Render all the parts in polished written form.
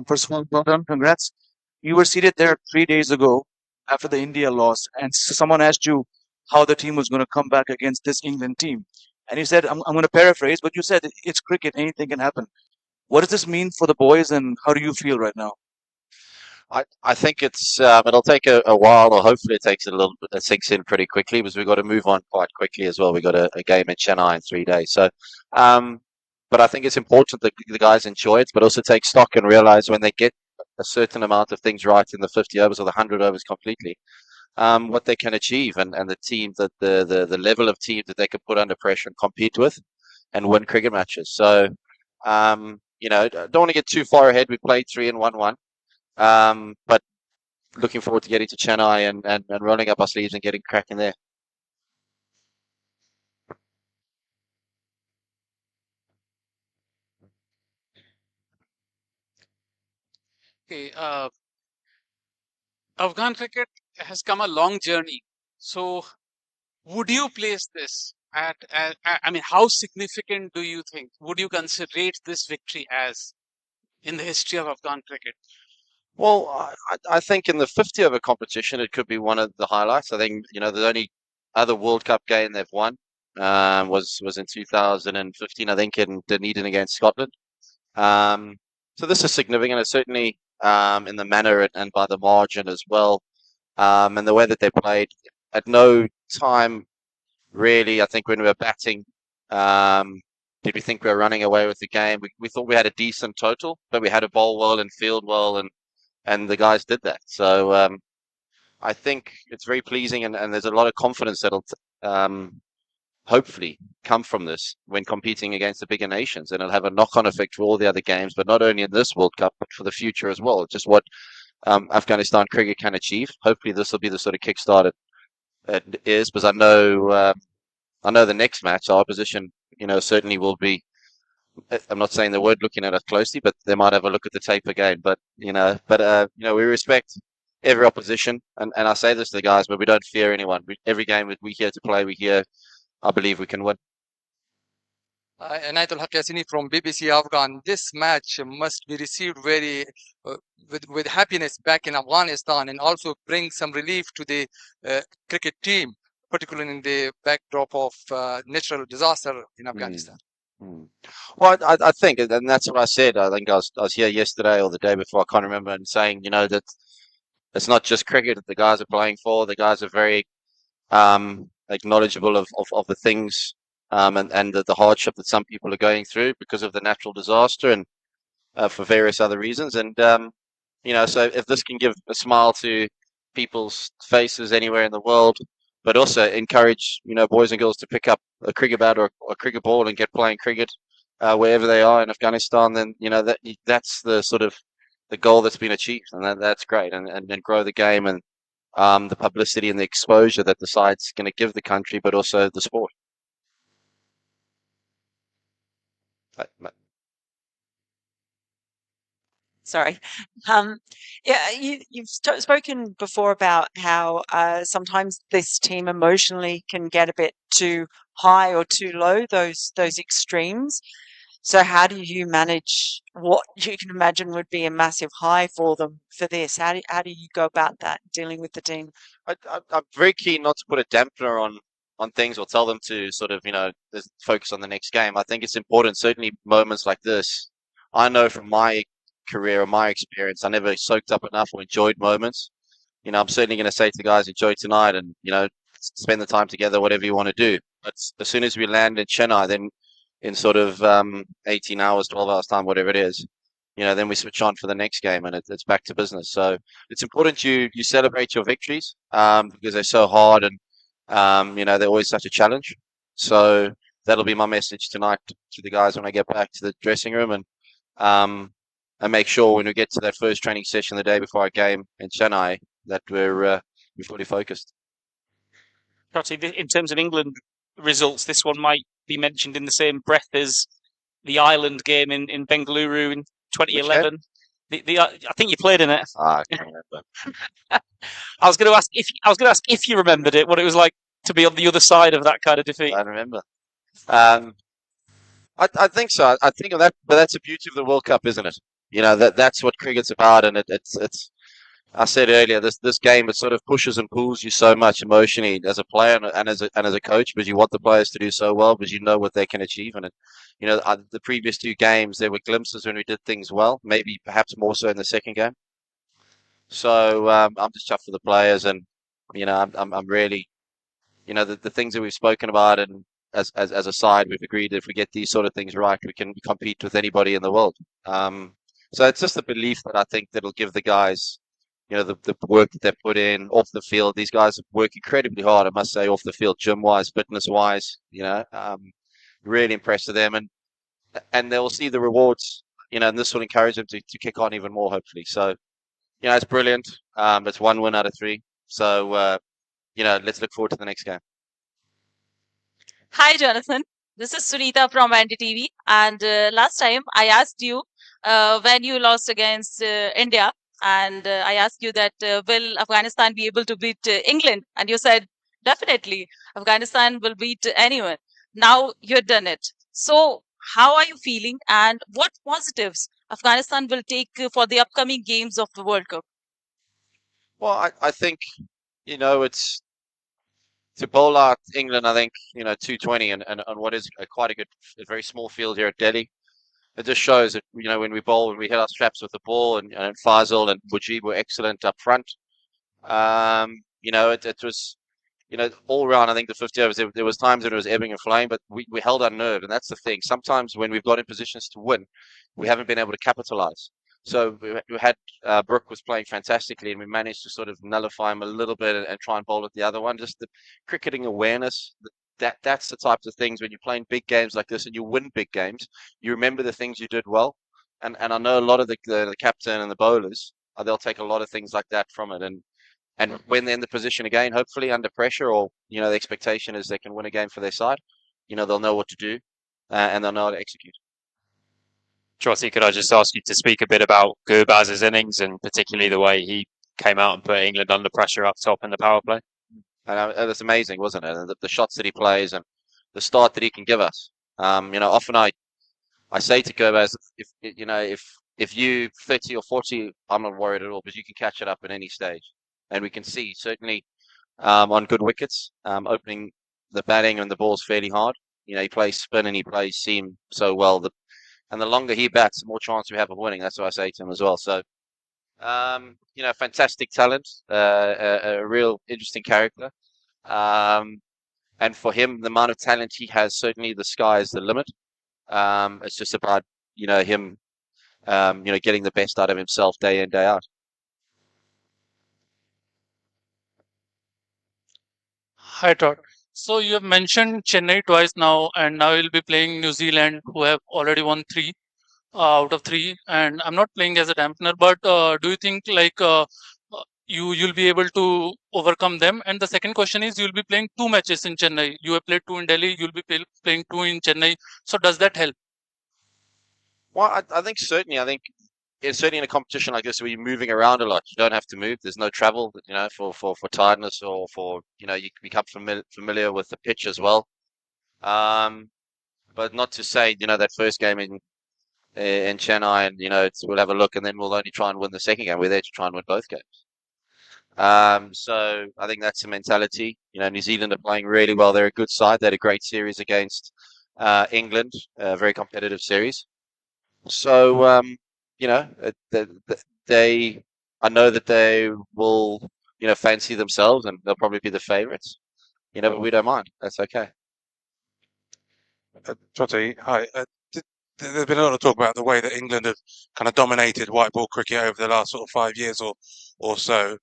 First of all, well done, congrats. You were seated there 3 days ago after the India loss, and someone asked you how the team was going to come back against this England team. And you said, I'm going to paraphrase, but you said it's cricket, anything can happen. What does this mean for the boys, and how do you feel right now? I think it'll take a while, or hopefully it takes a little bit, it sinks in pretty quickly because we've got to move on quite quickly as well. We've got a game in Chennai in 3 days. Um, but I think it's important that the guys enjoy it, but also take stock and realize when they get a certain amount of things right in the 50 overs or the 100 overs completely, what they can achieve and the team that the level of team that they can put under pressure and compete with and win cricket matches. So, don't want to get too far ahead. We played three and one. But looking forward to getting to Chennai and rolling up our sleeves and getting cracking there. Okay, Afghan cricket has come a long journey. So, would you place this I mean, how significant do you think? Would you consider rate this victory as in the history of Afghan cricket? Well, I think in the 50 over competition, it could be one of the highlights. I think, the only other World Cup game they've won was in 2015, I think, in Dunedin against Scotland. Um, so this is significant. It's certainly in the manner and by the margin as well. And the way that they played, at no time really, I think when we were batting, um, did we think we were running away with the game? We thought we had a decent total, but we had to bowl well and field well, and the guys did that. So I think it's very pleasing, and there's a lot of confidence that'll hopefully come from this when competing against the bigger nations, and it'll have a knock-on effect for all the other games, but not only in this World Cup, but for the future as well. Just what Afghanistan cricket can achieve. Hopefully, this will be the sort of kickstart it is, because I know the next match, our opposition, certainly will be. I'm not saying they weren't looking at us closely, but they might have a look at the tape again. We respect every opposition, and I say this to the guys, but we don't fear anyone. Every game that we here to play, we here. I believe we can win. Anayatul Haq Yassini from BBC Afghan. This match must be received very with happiness back in Afghanistan and also bring some relief to the cricket team, particularly in the backdrop of natural disaster in Mm, Afghanistan. mm. Well, I think, and that's what I said. I think I was here yesterday or the day before. I can't remember, and saying, that it's not just cricket that the guys are playing for. The guys are very knowledgeable of the things and the hardship that some people are going through because of the natural disaster and for various other reasons. And so if this can give a smile to people's faces anywhere in the world, but also encourage boys and girls to pick up a cricket bat or a cricket ball and get playing cricket wherever they are in Afghanistan, then that's the sort of the goal that's been achieved, and that's great, and grow the game and the publicity and the exposure that the side's going to give the country, but also the sport. But Sorry. Um, yeah, you've spoken before about how sometimes this team emotionally can get a bit too high or too low, those extremes. So how do you manage what you can imagine would be a massive high for them for this? How do you go about that, dealing with the team? I'm very keen not to put a dampener on things or tell them to sort of just focus on the next game. I think it's important, certainly moments like this. I know from my career or my experience, I never soaked up enough or enjoyed moments. I'm certainly going to say to the guys, enjoy tonight and spend the time together, whatever you want to do. But as soon as we land in Chennai, then in sort of 18 hours, 12 hours time, whatever it is, then we switch on for the next game and it's back to business. So it's important you celebrate your victories because they're so hard and they're always such a challenge. So that'll be my message tonight to the guys when I get back to the dressing room um, and make sure when we get to that first training session the day before our game in Chennai that we're fully focused. Shotty, in terms of England results, this one might be mentioned in the same breath as the Ireland game in Bengaluru in Which game? 2011. I think you played in it. I can't remember. I was going to ask if you remembered it, what it was like to be on the other side of that kind of defeat. I remember. Um, I think so. I think of that, but that's the beauty of the World Cup, isn't it? that's what cricket's about, and it's. I said earlier, this game, it sort of pushes and pulls you so much emotionally as a player and as a coach, because you want the players to do so well, because you know what they can achieve. And the previous two games, there were glimpses when we did things well, maybe perhaps more so in the second game. So I'm just chuffed for the players, and I'm really, the things that we've spoken about, and as a side, we've agreed if we get these sort of things right, we can compete with anybody in the world. So it's just a belief that I think that'll give the guys, the work that they put in off the field. These guys work incredibly hard, I must say, off the field, gym wise, fitness wise. Really impressed with them, and they'll see the rewards. And this will encourage them to kick on even more, hopefully. So it's brilliant. That's one win out of three. So let's look forward to the next game. Hi, Jonathan. This is Sunita from NDTV. And last time I asked you when you lost against India, and I asked you that will Afghanistan be able to beat England? And you said definitely Afghanistan will beat anyone. Now you've done it. So, how are you feeling, and what positives Afghanistan will take for the upcoming games of the World Cup? Well, I think it's to bowl out England. I think 220 and on what is quite a very small field here at Delhi. It just shows that when we bowl, when we hit our straps with the ball, and Faisal and Mujib were excellent up front. It was all round. I think the 50 overs, there was times when it was ebbing and flowing, but we held our nerve, and that's the thing. Sometimes when we've got in positions to win, we haven't been able to capitalize. So we had Brooke was playing fantastically, and we managed to sort of nullify him a little bit, and try and bowl at the other one. Just the cricketing awareness. That's the types of things when you're playing big games like this and you win big games. You remember the things you did well, and I know a lot of the captain and the bowlers, they'll take a lot of things like that from it, and when they're in the position again, hopefully under pressure, or the expectation is they can win a game for their side, they'll know what to do, and they'll know how to execute. Trotty, could I just ask you to speak a bit about Gurbaz's innings, and particularly the way he came out and put England under pressure up top in the power play? And that's amazing, wasn't it? And the shots that he plays and the start that he can give us. Often I say to Gurbaz, if you 30 or 40, I'm not worried at all, because you can catch it up at any stage, and we can see certainly on good wickets, opening the batting and the balls fairly hard. He plays spin and he plays seam so well. And the longer he bats, the more chance we have of winning. That's what I say to him as well. So, fantastic talent, a real interesting character. And for him, the amount of talent he has, certainly the sky is the limit. It's just about, him, getting the best out of himself day in, day out. Hi, Todd. So you have mentioned Chennai twice now, and now you'll be playing New Zealand, who have already won three out of three. And I'm not playing as a dampener, but do you think you'll be able to overcome them? And the second question is, you'll be playing two matches in Chennai. You have played two in Delhi. You'll be playing two in Chennai. So does that help? Well, I think certainly. I think it's certainly in a competition like this where you're moving around a lot. You don't have to move. There's no travel, for tiredness, or for, you become familiar with the pitch as well. But not to say, that first game in Chennai, and we'll have a look, and then we'll only try and win the second game. We're there to try and win both games. So I think that's the mentality. New Zealand are playing really well. They're a good side. They had a great series against England, a very competitive series. So they, I know that they will, fancy themselves, and they'll probably be the favourites. But we don't mind. That's okay. Trotty, hi. There's been a lot of talk about the way that England have kind of dominated white ball cricket over the last sort of 5 years or so.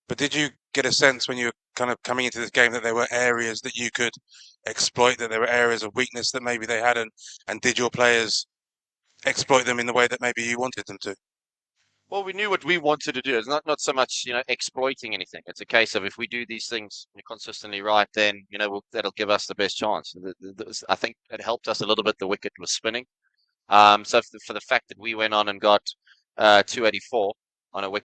But did you get a sense when you were kind of coming into this game that there were areas that you could exploit, that there were areas of weakness that maybe they had, and did your players exploit them in the way that maybe you wanted them to? Well, we knew what we wanted to do. It's not so much, exploiting anything. It's a case of if we do these things consistently right, then, that'll give us the best chance. I think it helped us a little bit. The wicket was spinning. So for the fact that we went on and got 284 on a wicket